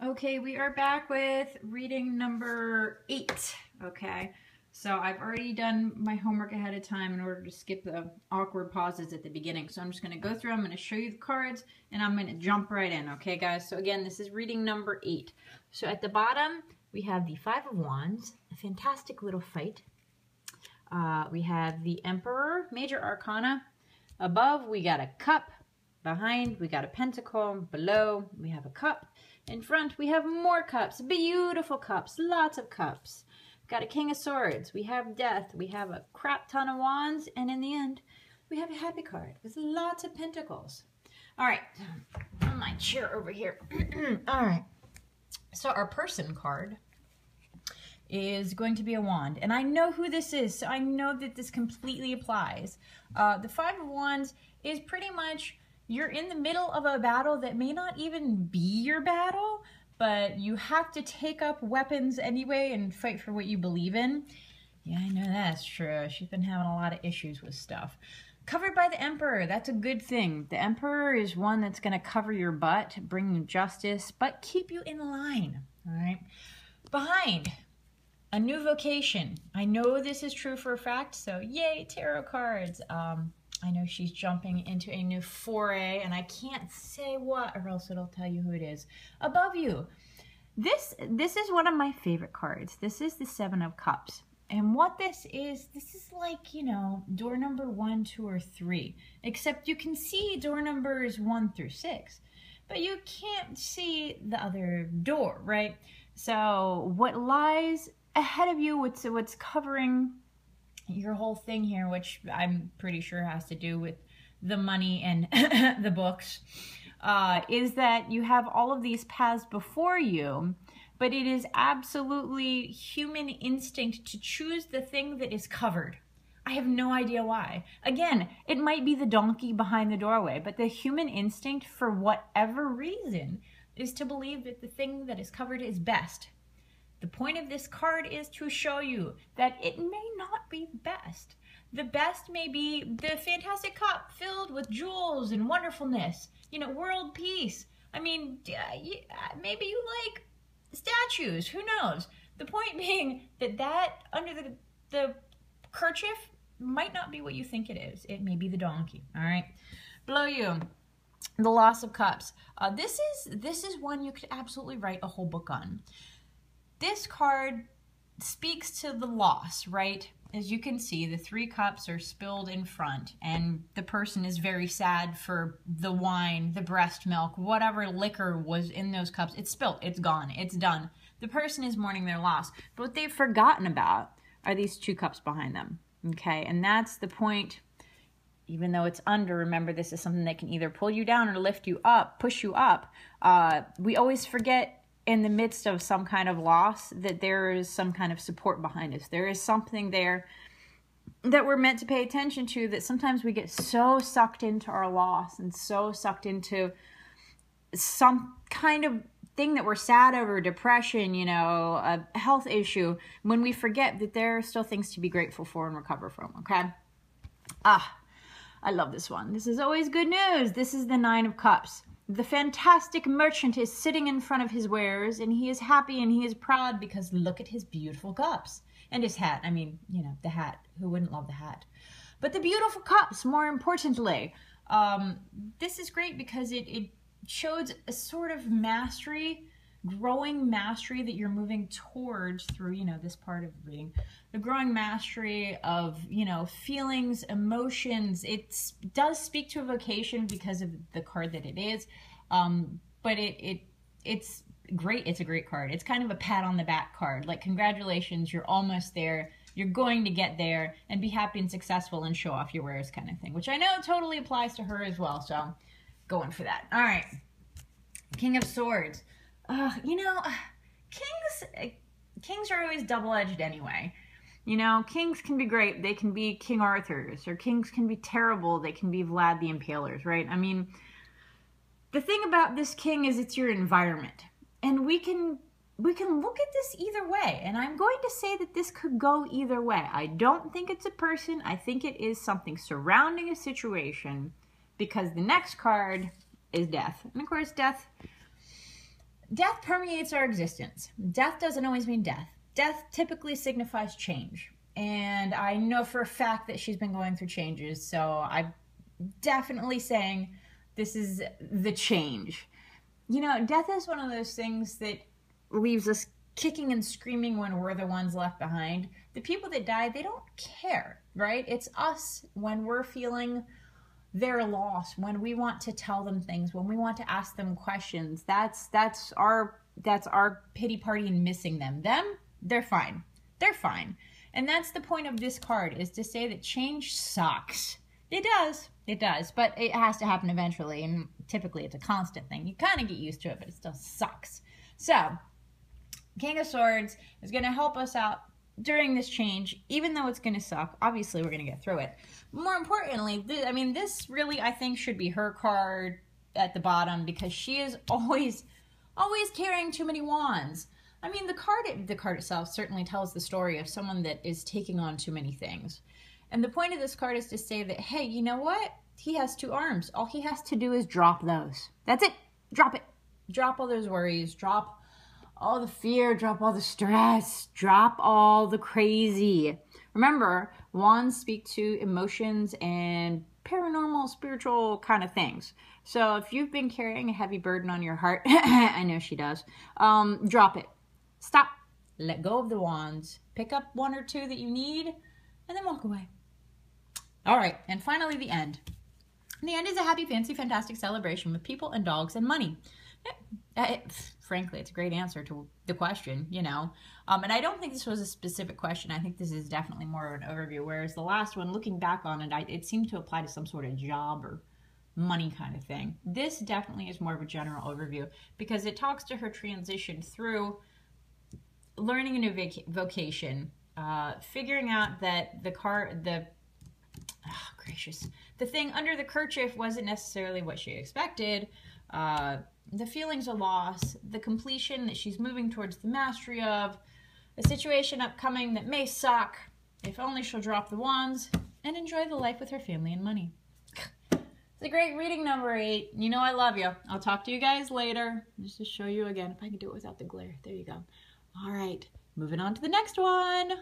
Okay, we are back with reading number 8. Okay, so I've already done my homework ahead of time in order to skip the awkward pauses at the beginning. So I'm just going to go through, I'm going to show you the cards, and I'm going to jump right in. Okay, guys? So again, this is reading number 8. So at the bottom, we have the Five of Wands, a fantastic little fight. We have the Emperor, Major Arcana. Above, we got a cup. Behind, we got a pentacle. Below, we have a cup. In front, we have more cups. Beautiful cups. Lots of cups. Got a King of Swords. We have Death. We have a crap ton of Wands. And in the end, we have a Happy card with lots of Pentacles. All right. On my chair over here. All right. So our person card is going to be a wand. And I know who this is, so I know that this completely applies. The Five of Wands is pretty much... you're in the middle of a battle that may not even be your battle, but you have to take up weapons anyway and fight for what you believe in. Yeah, I know that's true. She's been having a lot of issues with stuff. Covered by the Emperor, that's a good thing. The Emperor is one that's going to cover your butt, bring you justice, but keep you in line, all right? Behind, a new vocation. I know this is true for a fact, so yay, tarot cards. I know she's jumping into a new foray, and I can't say what, or else it'll tell you who it is. Above you, this is one of my favorite cards. This is the Seven of Cups. And what this is like, you know, door number 1, 2, or 3. Except you can see door numbers 1 through 6. But you can't see the other door, right? So what lies ahead of you, what's covering your whole thing here, which I'm pretty sure has to do with the money and the books, is that you have all of these paths before you, but it is absolutely human instinct to choose the thing that is covered. I have no idea why. Again, it might be the donkey behind the doorway, but the human instinct, for whatever reason, is to believe that the thing that is covered is best. The point of this card is to show you that it may not be the best. The best may be the fantastic cup filled with jewels and wonderfulness. You know, world peace. I mean, maybe you like statues. Who knows? The point being that under the kerchief might not be what you think it is. It may be the donkey. All right. Below you, the Loss of Cups. This is one you could absolutely write a whole book on. This card speaks to the loss, right? As you can see, the 3 cups are spilled in front, and the person is very sad for the wine, the breast milk, whatever liquor was in those cups. It's spilled, it's gone, it's done. The person is mourning their loss. But what they've forgotten about are these 2 cups behind them, okay? And that's the point. Even though it's under, remember, this is something that can either pull you down or lift you up, push you up. We always forget in the midst of some kind of loss that there is some kind of support behind us. There is something there that we're meant to pay attention to, that sometimes we get so sucked into our loss and so sucked into some kind of thing that we're sad over, depression, you know, a health issue, when we forget that there are still things to be grateful for and recover from, okay? I love this one. This is always good news. This is the 9 of Cups. The fantastic merchant is sitting in front of his wares, and he is happy and he is proud because look at his beautiful cups. And his hat. I mean, you know, the hat. Who wouldn't love the hat? But the beautiful cups, more importantly. This is great because it shows a sort of mastery, growing mastery that you're moving towards through, you know, this part of reading. The growing mastery of, you know, feelings, emotions. It does speak to a vocation because of the card that it is. But it's great. It's a great card. It's kind of a pat on the back card. Like, congratulations, you're almost there. You're going to get there and be happy and successful and show off your wares kind of thing, which I know totally applies to her as well. So going for that. All right. King of Swords. You know, kings are always double-edged anyway. You know, kings can be great. They can be King Arthur's, or kings can be terrible. They can be Vlad the Impaler's, right? I mean, the thing about this king is it's your environment. And we can look at this either way. And I'm going to say that this could go either way. I don't think it's a person. I think it is something surrounding a situation, because the next card is Death. And of course, Death death permeates our existence. Death doesn't always mean death. Death typically signifies change. And I know for a fact that she's been going through changes, so I'm definitely saying this is the change. You know, death is one of those things that leaves us kicking and screaming when we're the ones left behind. The people that die, they don't care, right? It's us when we're feeling their loss, when we want to tell them things, when we want to ask them questions. That's our pity party in missing them. Them, they're fine. They're fine. And that's the point of this card, is to say that change sucks. It does, but it has to happen eventually, and typically it's a constant thing. You kind of get used to it, but it still sucks. So, King of Swords is going to help us out during this change, even though it's going to suck. Obviously, we're going to get through it. More importantly, this really, I think, should be her card at the bottom, because she is always carrying too many wands. I mean, the card itself certainly tells the story of someone that is taking on too many things. And the point of this card is to say that, hey, you know what? He has two arms. All he has to do is drop those. That's it. Drop it. Drop all those worries. Drop all the fear. Drop all the stress. Drop all the crazy. Remember, wands speak to emotions and paranormal, spiritual kind of things. So if you've been carrying a heavy burden on your heart, I know she does, drop it. Stop. Let go of the wands. Pick up one or two that you need, and then walk away. All right, and finally the end. The end is a happy, fancy, fantastic celebration with people and dogs and money. Frankly, it's a great answer to the question, you know. And I don't think this was a specific question. I think this is definitely more of an overview, whereas the last one, looking back on it, it seemed to apply to some sort of job or money kind of thing. This definitely is more of a general overview, because it talks to her transition through learning a new vocation, figuring out that the thing under the kerchief wasn't necessarily what she expected, the feelings of loss, the completion that she's moving towards the mastery of, a situation upcoming that may suck. If only she'll drop the wands and enjoy the life with her family and money. It's a great reading, number 8. You know I love you. I'll talk to you guys later. Just to show you again, if I can do it without the glare. There you go. All right, moving on to the next one.